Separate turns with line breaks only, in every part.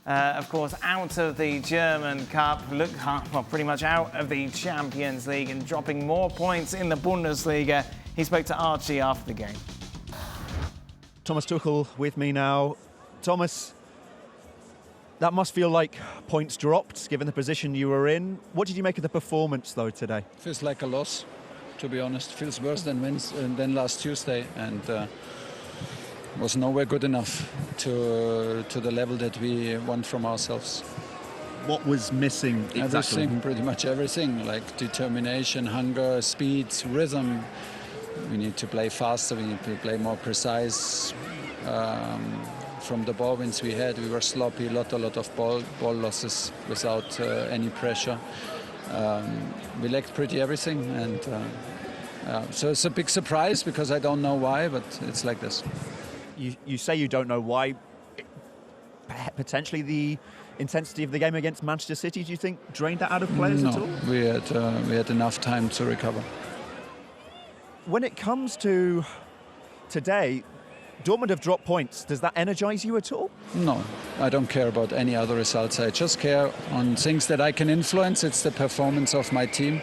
Of course, out of the German Cup, pretty much out of the Champions League and dropping more points in the Bundesliga. He spoke to Archie after the game.
Thomas Tuchel with me now. Thomas, that must feel like points dropped, given the position you were in. What did you make of the performance, though, today?
Feels like a loss, to be honest. Feels worse than last Tuesday, and was nowhere good enough to the level that we want from ourselves.
What was missing exactly?
Everything, pretty much everything, like determination, hunger, speed, rhythm. We need to play faster, we need to play more precise. From the ball wins we had, we were sloppy, a lot of ball losses without any pressure. We lacked pretty everything, and so it's a big surprise because I don't know why, but it's like this.
You say you don't know why. Potentially the intensity of the game against Manchester City, do you think, drained that out of players at all?
We had enough time to recover.
When it comes to today, Dortmund have dropped points. Does that energise you at all?
No, I don't care about any other results. I just care on things that I can influence. It's the performance of my team,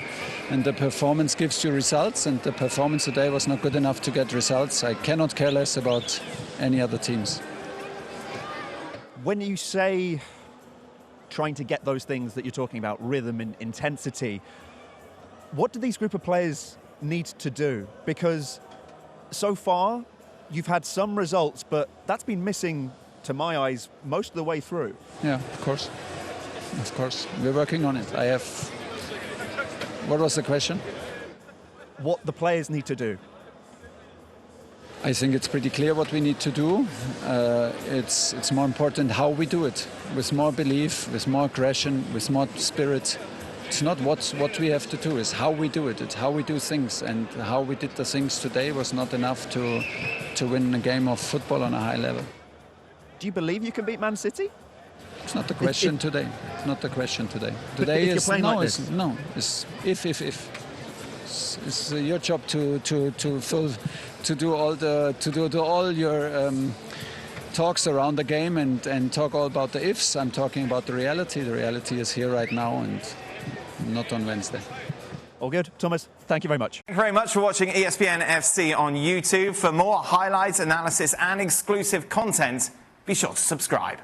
and the performance gives you results, and the performance today was not good enough to get results. I cannot care less about any other teams.
When you say trying to get those things that you're talking about, rhythm and intensity, what do these group of players need to do? Because so far you've had some results, but that's been missing, to my eyes, most of the way through.
Yeah, of course. We're working on it. What was the question?
What the players need to do?
I think it's pretty clear what we need to do. It's more important how we do it, with more belief, with more aggression, with more spirit. It's not what we have to do, it's how we do it. It's how we do things, and how we did the things today was not enough to win a game of football on a high level.
Do you believe you can beat Man City?
It's not the question today. It's not the question today.
Today is
no,
like
it's no. It's if. It's your job to do all your talks around the game and talk all about the ifs. I'm talking about the reality. The reality is here right now, and not on Wednesday.
All good. Thomas, thank you very much.
Thank you very much for watching ESPN FC on YouTube. For more highlights, analysis and exclusive content, be sure to subscribe.